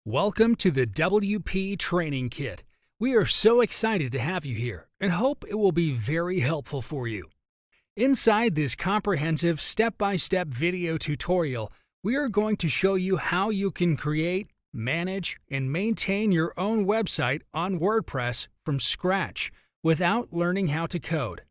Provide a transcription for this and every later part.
Welcome to the WP Training Kit. We are so excited to have you here and hope it will be very helpful for you. Inside this comprehensive step-by-step video tutorial, we are going to show you how you can create, manage, and maintain your own website on WordPress from scratch without learning how to code.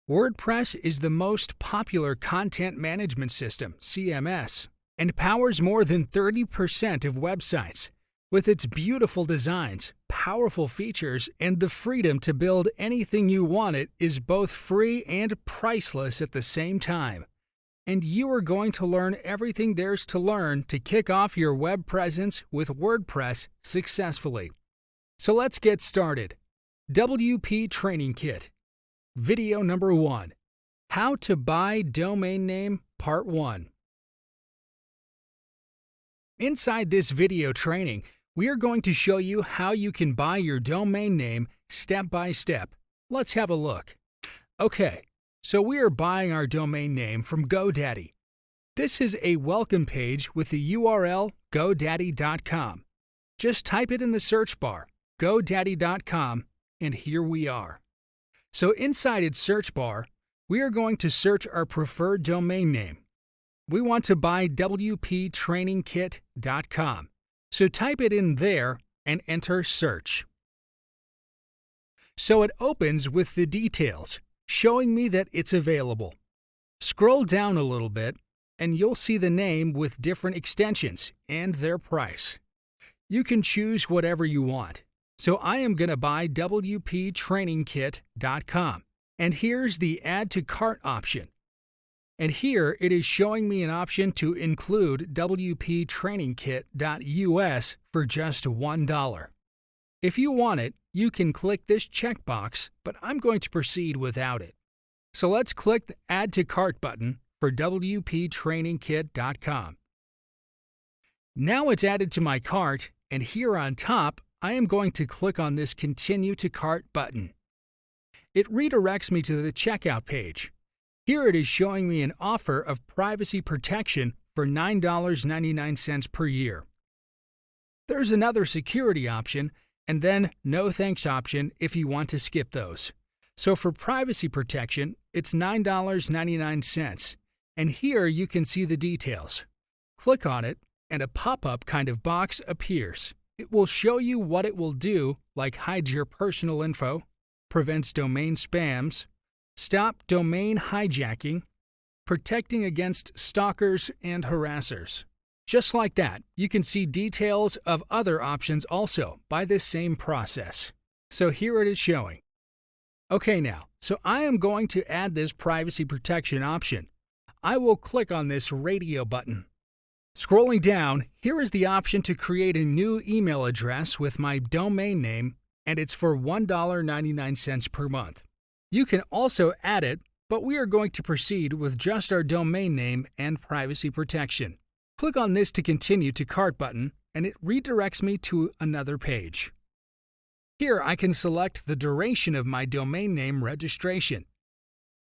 WordPress is the most popular content management system, CMS, and powers more than 30% of websites. With its beautiful designs, powerful features, and the freedom to build anything you want, it is both free and priceless at the same time. And you are going to learn everything there's to learn to kick off your web presence with WordPress successfully. So let's get started. WP Training Kit. Video number 1. How to buy domain name Part 1. Inside this video training, we are going to show you how you can buy your domain name step by step. Let's have a look. Okay, so we are buying our domain name from GoDaddy. This is a welcome page with the URL godaddy.com. Just type it in the search bar, godaddy.com, and here we are. So inside its search bar, we are going to search our preferred domain name. We want to buy wptrainingkit.com. So type it in there and enter search. So it opens with the details, showing me that it's available. Scroll down a little bit, and you'll see the name with different extensions and their price. You can choose whatever you want. So I am going to buy wptrainingkit.com. And here's the Add to Cart option. And here it is showing me an option to include wptrainingkit.us for just $1. If you want it, you can click this checkbox, but I'm going to proceed without it. So let's click the Add to Cart button for wptrainingkit.com. Now it's added to my cart, and here on top, I am going to click on this Continue to Cart button. It redirects me to the checkout page. Here it is showing me an offer of privacy protection for $9.99 per year. There's another security option, and then no thanks option if you want to skip those. So for privacy protection, it's $9.99, and here you can see the details. Click on it, and a pop-up kind of box appears. It will show you what it will do, like hides your personal info, prevents domain spams, stop domain hijacking, protecting against stalkers and harassers. Just like that, you can see details of other options also by this same process. So here it is showing. Okay now, so I am going to add this privacy protection option. I will click on this radio button. Scrolling down, here is the option to create a new email address with my domain name, and it's for $1.99 per month. You can also add it, but we are going to proceed with just our domain name and privacy protection. Click on this to Continue to Cart button, and it redirects me to another page. Here I can select the duration of my domain name registration.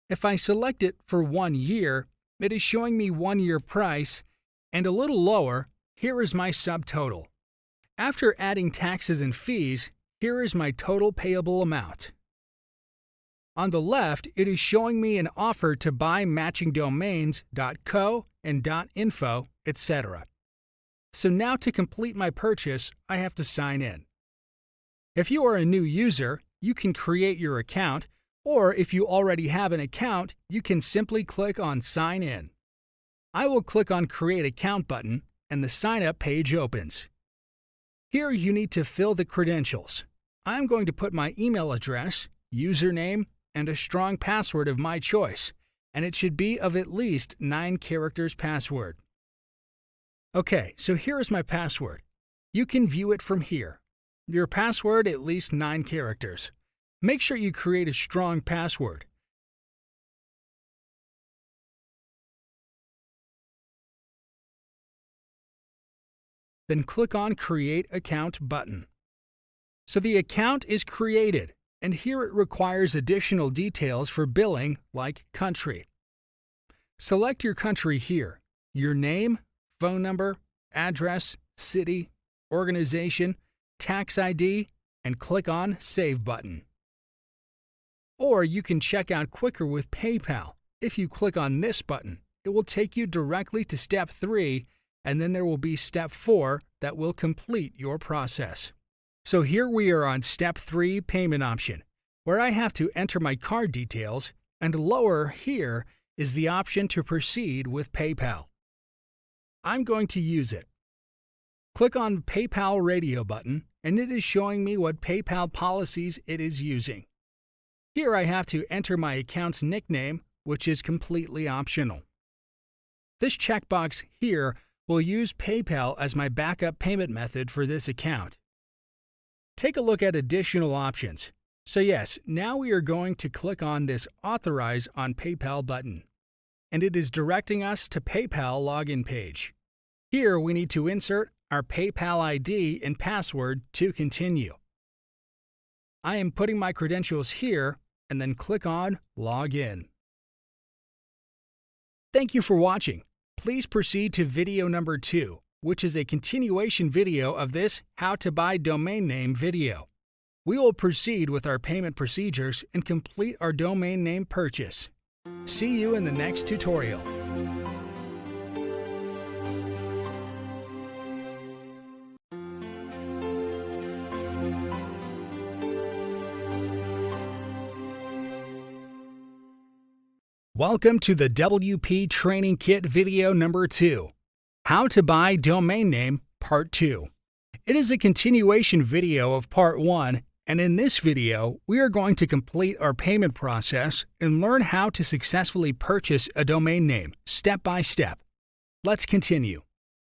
If I select it for 1 year, it is showing me 1 year price, and a little lower, here is my subtotal. After adding taxes and fees, here is my total payable amount. On the left, it is showing me an offer to buy matching domains .co and .info, etc. So now to complete my purchase, I have to sign in. If you are a new user, you can create your account, or if you already have an account, you can simply click on Sign In. I will click on Create Account button, and the Sign Up page opens. Here you need to fill the credentials. I'm going to put my email address, username, and a strong password of my choice, and it should be of at least 9 characters password. Okay, so here is my password. You can view it from here. Your password at least 9 characters. Make sure you create a strong password. Then click on Create Account button. So the account is created, and here it requires additional details for billing like country. Select your country here, your name, phone number, address, city, organization, tax ID, and click on Save button. Or you can check out quicker with PayPal. If you click on this button, it will take you directly to step 3, and then there will be step 4 that will complete your process. So here we are on step 3 payment option, where I have to enter my card details, and lower here is the option to proceed with PayPal. I'm going to use it. Click on PayPal Radio button, and it is showing me what PayPal policies it is using. Here I have to enter my account's nickname, which is completely optional. This checkbox here will use PayPal as my backup payment method for this account. Take a look at additional options. So yes, now we are going to click on this Authorize on PayPal button, and it is directing us to PayPal login page. Here we need to insert our PayPal ID and password to continue. I am putting my credentials here and then click on Login. Thank you for watching. Please proceed to video number 2, which is a continuation video of this How to Buy Domain Name video. We will proceed with our payment procedures and complete our domain name purchase. See you in the next tutorial. Welcome to the WP Training Kit video number 2, How to Buy Domain Name Part 2. It is a continuation video of Part 1, and in this video, we are going to complete our payment process and learn how to successfully purchase a domain name step by step. Let's continue.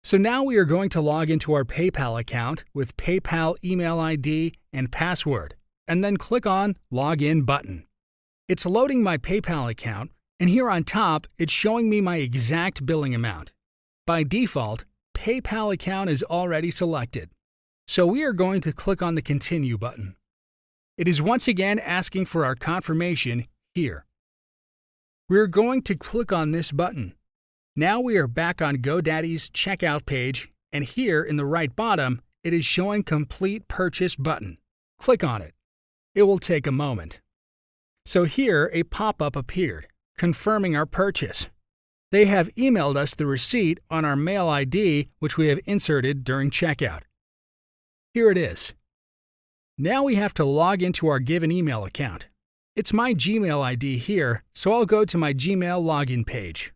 So now we are going to log into our PayPal account with PayPal email ID and password, and then click on Login button. It's loading my PayPal account, and here on top, it's showing me my exact billing amount. By default, PayPal account is already selected, so we are going to click on the Continue button. It is once again asking for our confirmation here. We're going to click on this button. Now we are back on GoDaddy's checkout page, and here in the right bottom, it is showing Complete Purchase button. Click on it. It will take a moment. So here a pop-up appeared, confirming our purchase. They have emailed us the receipt on our mail ID, which we have inserted during checkout. Here it is. Now we have to log into our given email account. It's my Gmail ID here, so I'll go to my Gmail login page.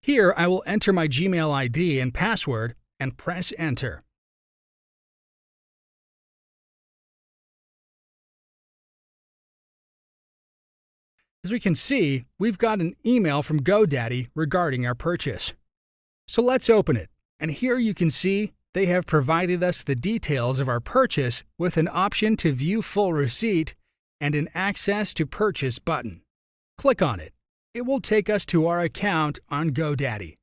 Here I will enter my Gmail ID and password and press Enter. As we can see, we've got an email from GoDaddy regarding our purchase. So let's open it, and here you can see they have provided us the details of our purchase with an option to view full receipt and an Access to Purchase button. Click on it. It will take us to our account on GoDaddy.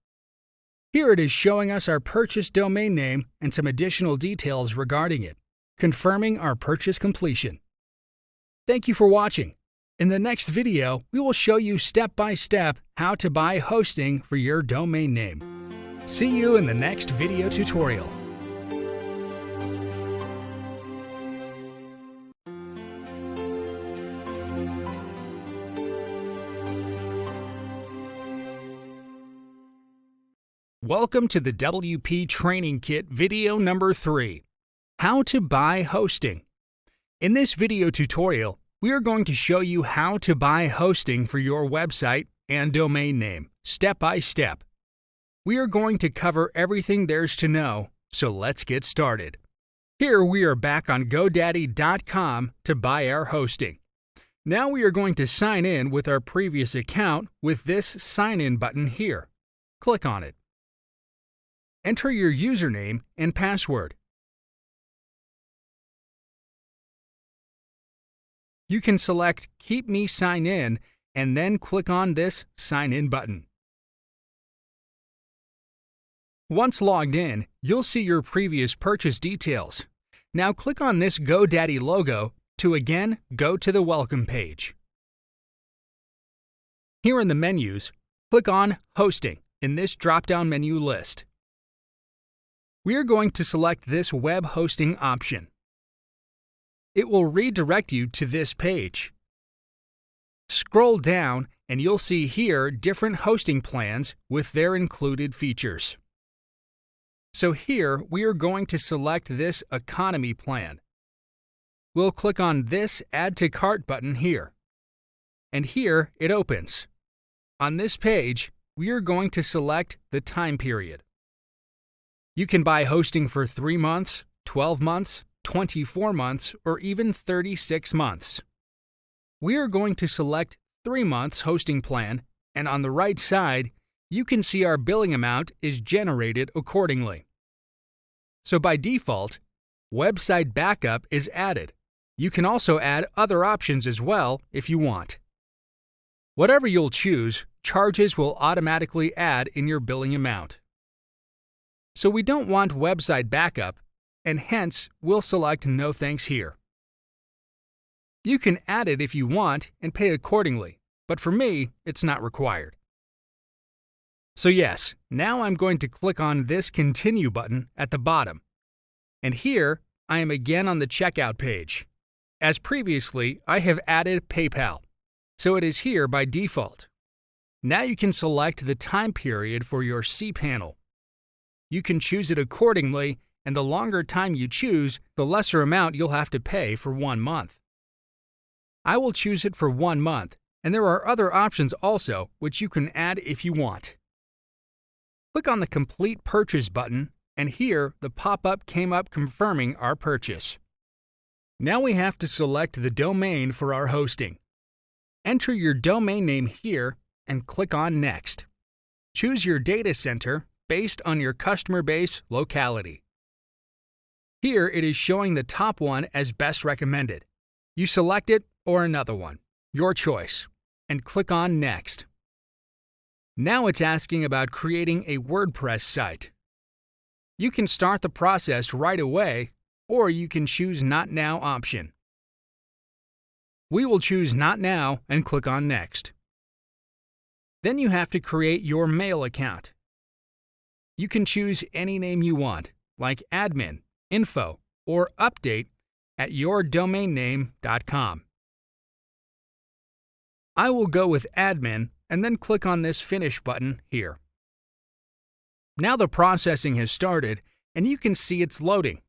Here it is showing us our purchase domain name and some additional details regarding it, confirming our purchase completion. Thank you for watching. In the next video, we will show you step-by-step how to buy hosting for your domain name. See you in the next video tutorial. Welcome to the WP Training Kit video number 3, How to Buy Hosting. In this video tutorial, we are going to show you how to buy hosting for your website and domain name, step by step. We are going to cover everything there's to know, so let's get started. Here we are back on GoDaddy.com to buy our hosting. Now we are going to sign in with our previous account with this Sign In button here. Click on it. Enter your username and password. You can select Keep Me Sign In and then click on this Sign In button. Once logged in, you'll see your previous purchase details. Now click on this GoDaddy logo to again go to the Welcome page. Here in the menus, click on Hosting in this drop-down menu list. we are going to select this web hosting option. It will redirect you to this page. Scroll down and you'll see here different hosting plans with their included features. So here we are going to select this economy plan. We'll click on this Add to Cart button here. And here it opens. On this page, we are going to select the time period. You can buy hosting for 3 months, 12 months, 24 months, or even 36 months. We are going to select 3 months hosting plan, and on the right side, you can see our billing amount is generated accordingly. So by default, website backup is added. You can also add other options as well if you want. Whatever you'll choose, charges will automatically add in your billing amount. So we don't want website backup, and hence we'll select no thanks here. You can add it if you want and pay accordingly, but for me, it's not required. So yes, now I'm going to click on this Continue button at the bottom. And here, I am again on the checkout page. As previously, I have added PayPal, so it is here by default. Now you can select the time period for your cPanel. You can choose it accordingly, and the longer time you choose, the lesser amount you'll have to pay for 1 month. I will choose it for 1 month, and there are other options also which you can add if you want. Click on the Complete Purchase button, and here the pop-up came up confirming our purchase. Now we have to select the domain for our hosting. Enter your domain name here and click on Next. Choose your data center based on your customer base locality. Here it is showing the top one as best recommended. You select it or another one, your choice, and click on Next. Now it's asking about creating a WordPress site. You can start the process right away, or you can choose Not Now option. We will choose Not Now and click on Next. Then you have to create your mail account. You can choose any name you want, like admin, info, or update at yourdomainname.com. I will go with admin and then click on this Finish button here. Now the processing has started and you can see it's loading.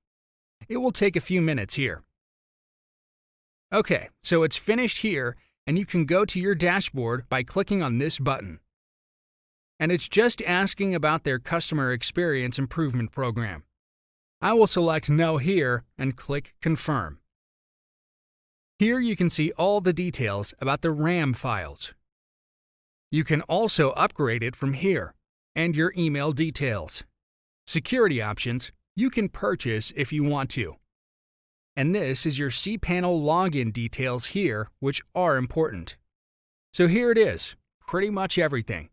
It will take a few minutes here. Okay, so it's finished here and you can go to your dashboard by clicking on this button. And it's just asking about their customer experience improvement program. I will select No here and click Confirm. Here you can see all the details about the RAM files. You can also upgrade it from here, and your email details. Security options you can purchase if you want to. And this is your cPanel login details here, which are important. So here it is, pretty much everything.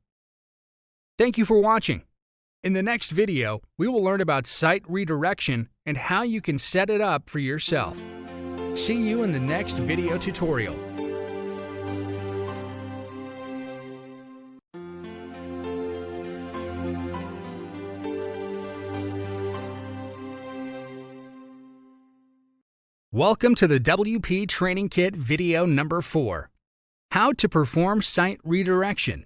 Thank you for watching. In the next video, we will learn about site redirection and how you can set it up for yourself. See you in the next video tutorial. Welcome to the WP Training Kit video number 4, How to Perform Site Redirection.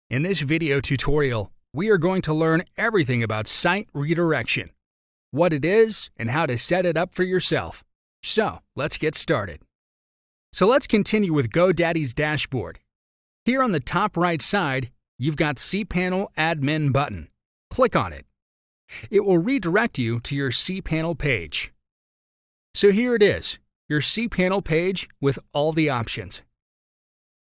In this video tutorial, we are going to learn everything about site redirection, what it is, and how to set it up for yourself. So, let's get started. So let's continue with GoDaddy's dashboard. Here on the top right side, you've got cPanel Admin button. Click on it. It will redirect you to your cPanel page. So here it is, your cPanel page with all the options.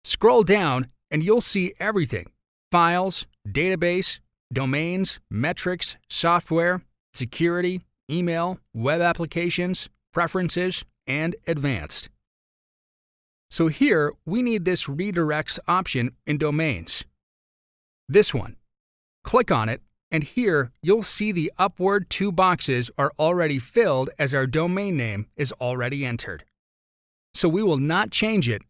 Scroll down and you'll see everything: files, database, domains, metrics, software, security, email, web applications, preferences, and advanced. So here we need this redirects option in domains. This one. Click on it, and here you'll see the upward 2 boxes are already filled as our domain name is already entered. So we will not change it,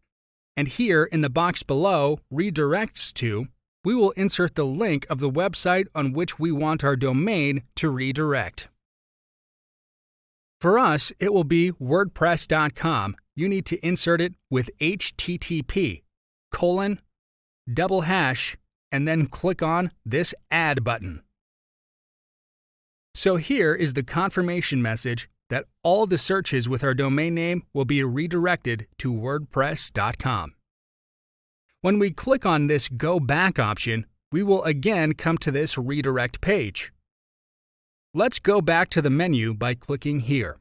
and here in the box below, redirects to, we will insert the link of the website on which we want our domain to redirect. For us, it will be WordPress.com. You need to insert it with http:// and then click on this Add button. So here is the confirmation message that all the searches with our domain name will be redirected to WordPress.com. When we click on this Go Back option, we will again come to this redirect page. Let's go back to the menu by clicking here.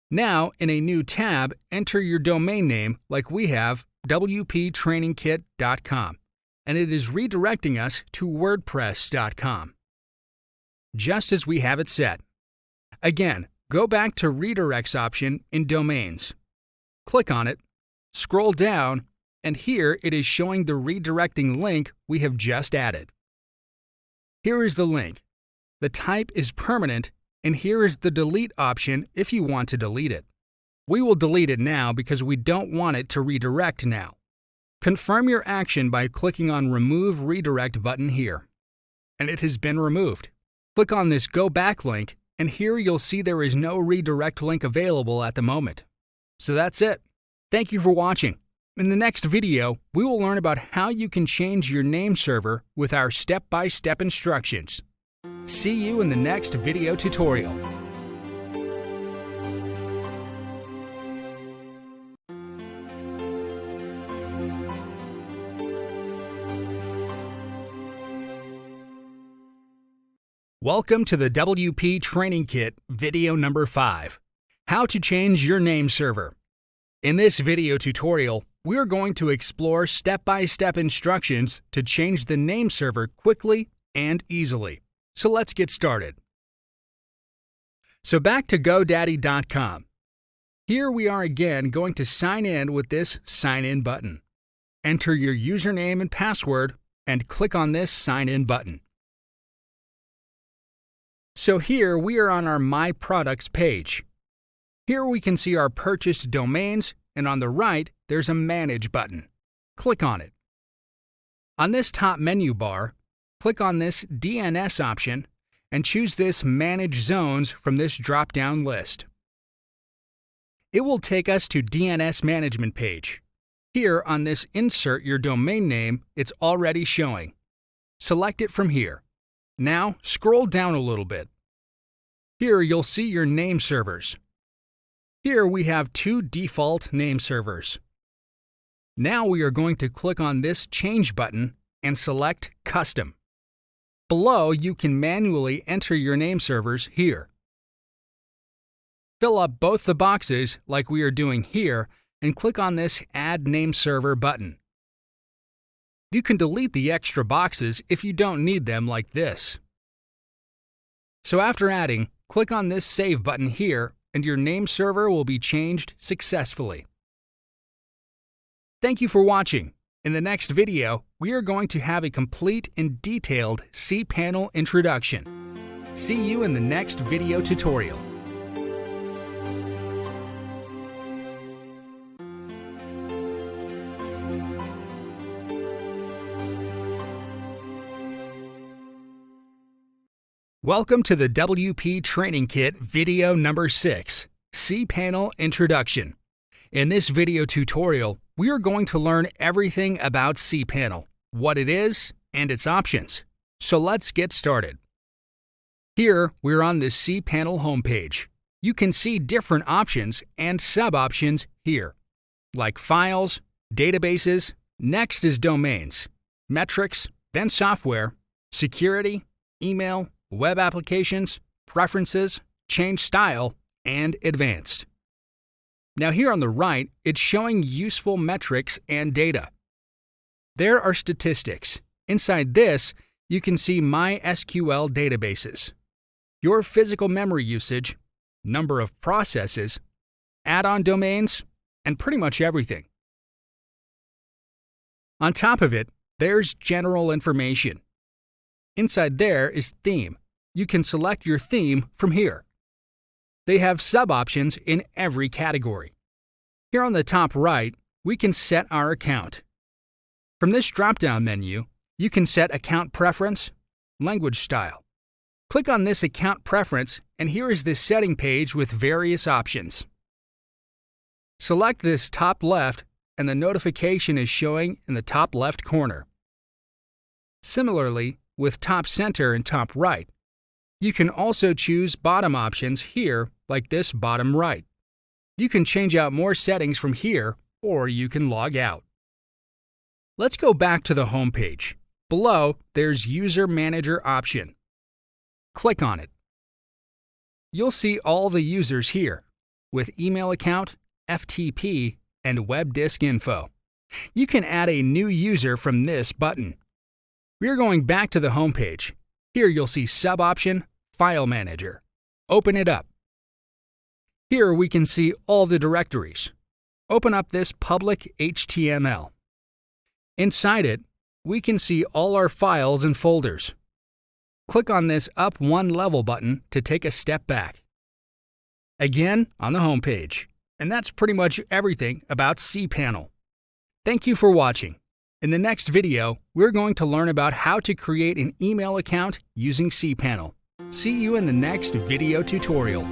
Now, in a new tab, enter your domain name like we have, wptrainingkit.com, and it is redirecting us to WordPress.com, just as we have it set. Again, go back to Redirects option in Domains. Click on it, scroll down, and here it is showing the redirecting link we have just added. Here is the link. The type is permanent, and here is the delete option if you want to delete it. We will delete it now because we don't want it to redirect now. Confirm your action by clicking on Remove Redirect button here. And it has been removed. Click on this Go Back link, and here you'll see there is no redirect link available at the moment. So that's it. Thank you for watching. In the next video, we will learn about how you can change your name server with our step-by-step instructions. See you in the next video tutorial. Welcome to the WP Training Kit video number 5, How to Change Your Name Server. In this video tutorial, we are going to explore step-by-step instructions to change the name server quickly and easily. So let's get started. So back to GoDaddy.com. Here we are again going to sign in with this Sign In button. Enter your username and password and click on this Sign In button. So here we are on our My Products page. Here we can see our purchased domains, and on the right there's a Manage button. Click on it. On this top menu bar, click on this DNS option and choose this Manage Zones from this drop-down list. It will take us to DNS Management page. Here on this Insert Your Domain Name, it's already showing. Select it from here. Now scroll down a little bit. Here you'll see your name servers. Here we have 2 default name servers. Now we are going to click on this Change button and select Custom. Below, you can manually enter your name servers here. Fill up both the boxes like we are doing here and click on this Add Name Server button. You can delete the extra boxes if you don't need them like this. So after adding, click on this Save button here and your name server will be changed successfully. Thank you for watching. In the next video, we are going to have a complete and detailed cPanel introduction. See you in the next video tutorial. Welcome to the WP Training Kit video number 6, cPanel Introduction. In this video tutorial, we are going to learn everything about cPanel, what it is, and its options. So let's get started. Here, we're on the cPanel homepage. You can see different options and sub-options here, like Files, Databases, next is Domains, Metrics, then Software, Security, Email, Web Applications, Preferences, Change Style, and Advanced. Now here on the right, it's showing useful metrics and data. There are statistics. Inside this, you can see MySQL databases, your physical memory usage, number of processes, add-on domains, and pretty much everything. On top of it, there's general information. Inside there is Theme. You can select your theme from here. They have sub-options in every category. Here on the top right, we can set our account. From this drop-down menu, You can set account preference, language style. Click on this account preference, and here is the setting page with various options. Select this top left, and the notification is showing in the top left corner. Similarly, with top center and top right, you can also choose bottom options here, like this bottom right. You can change out more settings from here, or you can log out. Let's go back to the home page. Below, there's User Manager option. Click on it. You'll see all the users here, with email account, FTP, and web disk info. You can add a new user from this button. We're going back to the home page. Here you'll see sub-option, File Manager. Open it up. Here we can see all the directories. Open up this public HTML. Inside it, we can see all our files and folders. Click on this up one level button to take a step back. Again, on the home page. And that's pretty much everything about cPanel. Thank you for watching. In the next video, we're going to learn about how to create an email account using cPanel. See you in the next video tutorial.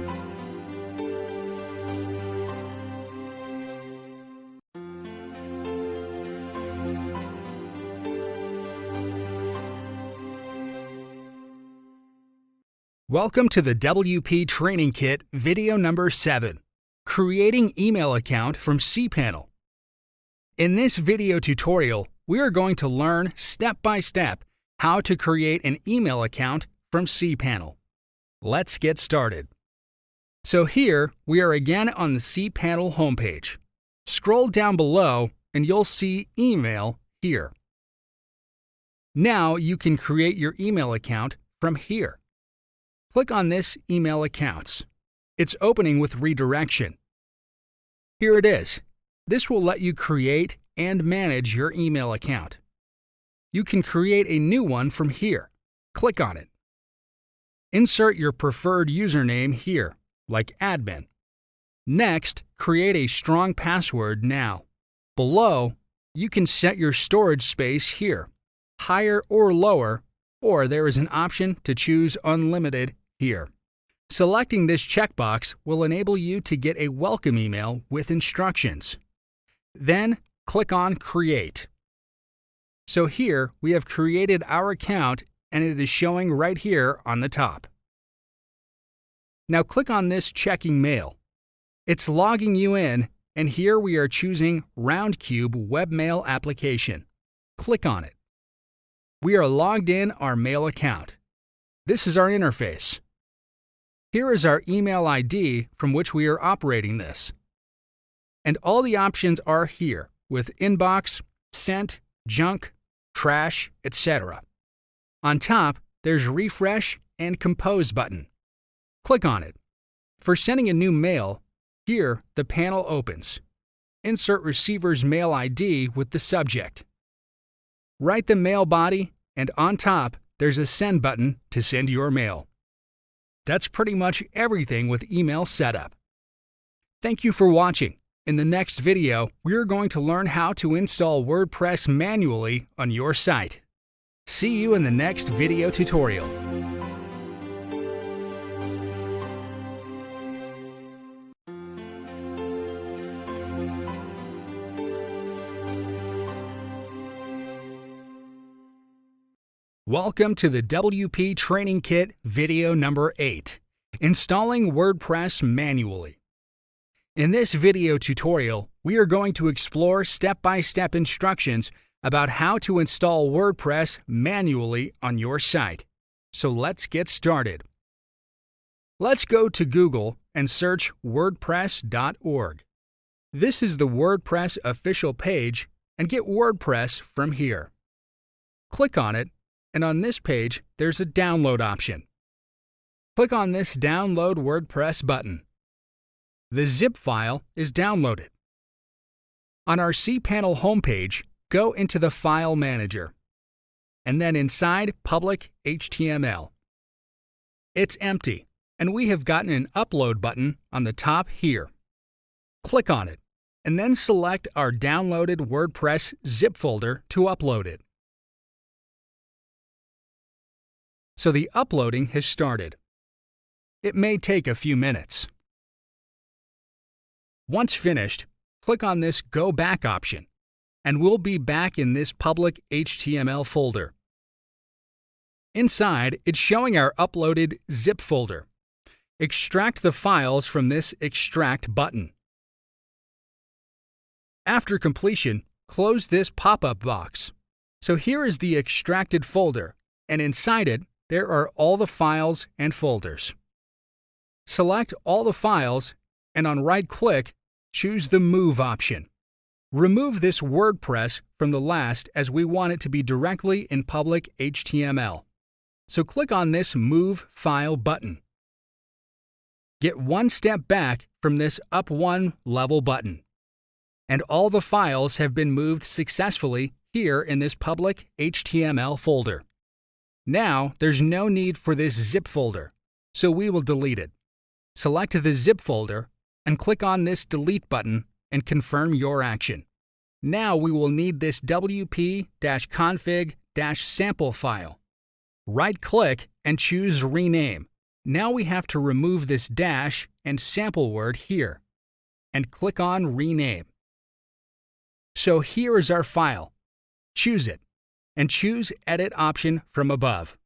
Welcome to the WP Training Kit video number 7, Creating Email Account from cPanel. In this video tutorial, we are going to learn step by step how to create an email account from cPanel. Let's get started. So here we are again on the cPanel homepage. Scroll down below and you'll see Email here. Now you can create your email account from here. Click on this Email Accounts. It's opening with redirection. Here it is. This will let you create and manage your email account. You can create a new one from here. Click on it. Insert your preferred username here, like admin. Next, create a strong password now. Below, you can set your storage space here, higher or lower, or there is an option to choose unlimited here. Selecting this checkbox will enable you to get a welcome email with instructions. Then, click on Create. So here, we have created our account and it is showing right here on the top. Now click on this Checking Mail. It's logging you in, and here we are choosing RoundCube Webmail Application. Click on it. We are logged in our mail account. This is our interface. Here is our email ID from which we are operating this. And all the options are here with inbox, sent, junk, trash, etc. On top, there's refresh and compose button. Click on it. For sending a new mail, here the panel opens. Insert receiver's mail ID with the subject. Write the mail body, and on top, there's a send button to send your mail. That's pretty much everything with email setup. Thank you for watching. In the next video, we're going to learn how to install WordPress manually on your site. See you in the next video tutorial. Welcome to the WP Training Kit video number 8, Installing WordPress Manually. In this video tutorial, we are going to explore step-by-step instructions about how to install WordPress manually on your site. So let's get started. Let's go to Google and search WordPress.org. This is the WordPress official page, and get WordPress from here. Click on it, and on this page, there's a download option. Click on this Download WordPress button. The zip file is downloaded. On our cPanel homepage, go into the File Manager, and then inside Public HTML. It's empty, and we have gotten an Upload button on the top here. Click on it, and then select our downloaded WordPress zip folder to upload it. so the uploading has started. It may take a few minutes. Once finished, click on this Go Back option, and we'll be back in this public HTML folder. Inside, it's showing our uploaded zip folder. Extract the files from this Extract button. After completion, close this pop-up box. So here is the extracted folder, and inside it, there are all the files and folders. Select all the files, and on right-click, choose the Move option. Remove this WordPress from the last as we want it to be directly in public HTML. So click on this Move File button. Get one step back from this Up One Level button. And all the files have been moved successfully here in this public HTML folder. Now, there's no need for this zip folder, so we will delete it. Select the zip folder and click on this Delete button and confirm your action. Now we will need this wp-config-sample file. Right-click and choose Rename. Now we have to remove this dash and sample word here, and click on Rename. So here is our file. Choose it, and choose Edit option from above.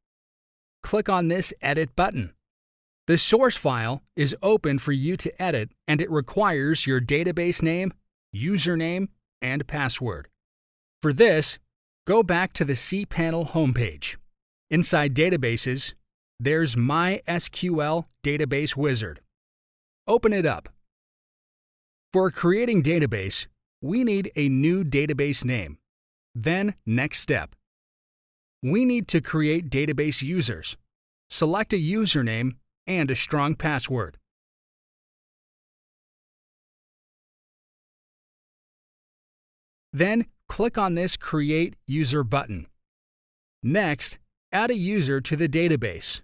Click on this Edit button. The source file is open for you to edit, and it requires your database name, username, and password. For this, go back to the cPanel homepage. Inside Databases, there's MySQL Database Wizard. Open it up. For creating database, we need a new database name. Then, next step. We need to create database users. Select a username and a strong password. Then, click on this Create User button. Next, add a user to the database.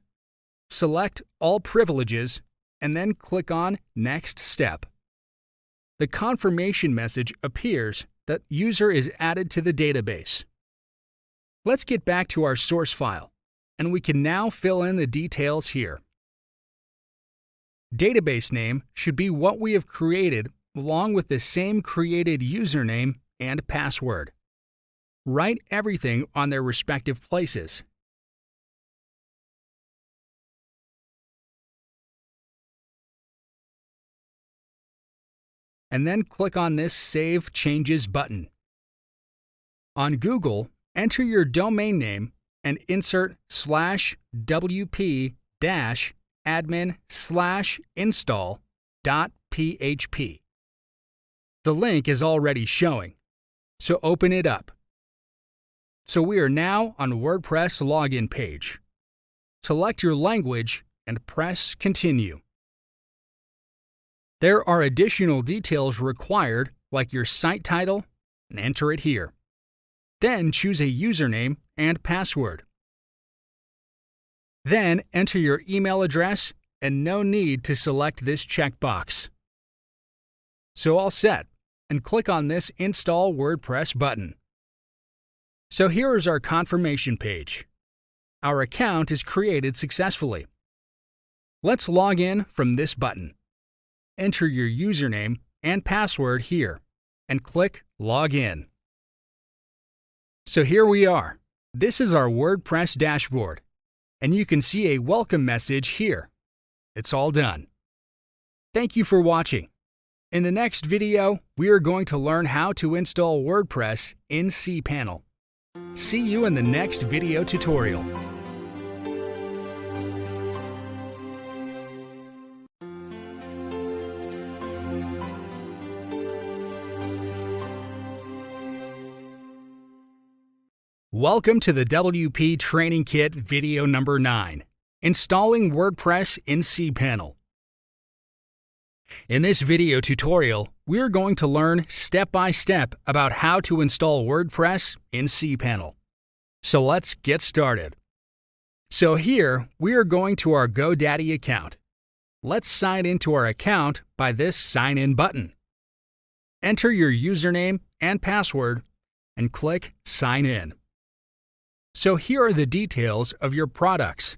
Select All Privileges and then click on Next Step. The confirmation message appears that user is added to the database. Let's get back to our source file, and we can now fill in the details here. Database name should be what we have created along with the same created username and password. Write everything on their respective places. And then click on this Save Changes button. On Google, enter your domain name and insert /wp-admin/install.php. The link is already showing, so open it up. So we are now on WordPress login page. Select your language and press Continue. There are additional details required, like your site title, and enter it here. Then choose a username and password. Then enter your email address, and no need to select this checkbox. So all set, and click on this Install WordPress button. So here is our confirmation page. Our account is created successfully. Let's log in from this button. Enter your username and password here, and click Log In. So here we are. This is our WordPress dashboard, and you can see a welcome message here. It's all done. Thank you for watching. In the next video, we are going to learn how to install WordPress in cPanel. See you in the next video tutorial. Welcome to the WP Training Kit video number 9, Installing WordPress in cPanel. In this video tutorial, we are going to learn step-by-step about how to install WordPress in cPanel. So let's get started. So here, we are going to our GoDaddy account. Let's sign into our account by this Sign In button. Enter your username and password and click Sign In. So here are the details of your products.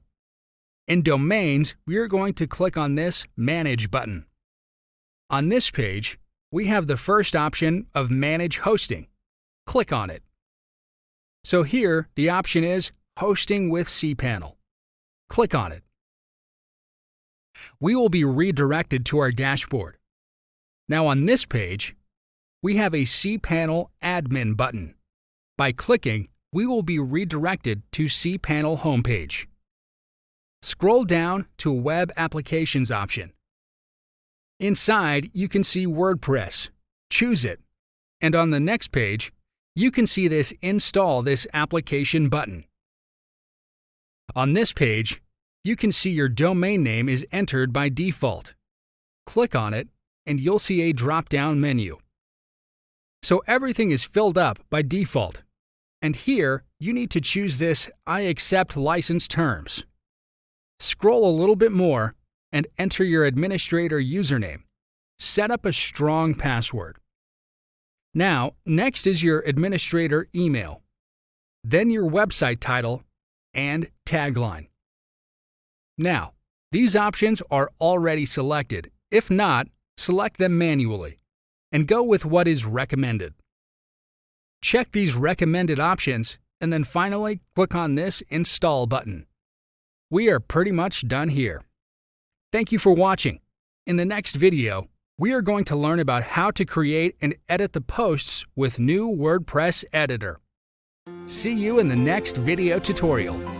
In Domains, we are going to click on this Manage button. On this page, we have the first option of Manage Hosting. Click on it. So here, the option is Hosting with cPanel. Click on it. We will be redirected to our dashboard. Now on this page, we have a cPanel Admin button. By clicking, we will be redirected to cPanel homepage. Scroll down to Web Applications option. Inside, you can see WordPress. Choose it. And on the next page, you can see this Install this application button. On this page, you can see your domain name is entered by default. Click on it, and you'll see a drop-down menu. So everything is filled up by default. And here, you need to choose this I accept license terms. Scroll a little bit more and enter your administrator username. Set up a strong password. Now, next is your administrator email, then your website title and tagline. Now, these options are already selected. If not, select them manually and go with what is recommended. Check these recommended options and then finally click on this Install button. We are pretty much done here. Thank you for watching. In the next video, we are going to learn about how to create and edit the posts with new WordPress editor. See you in the next video tutorial.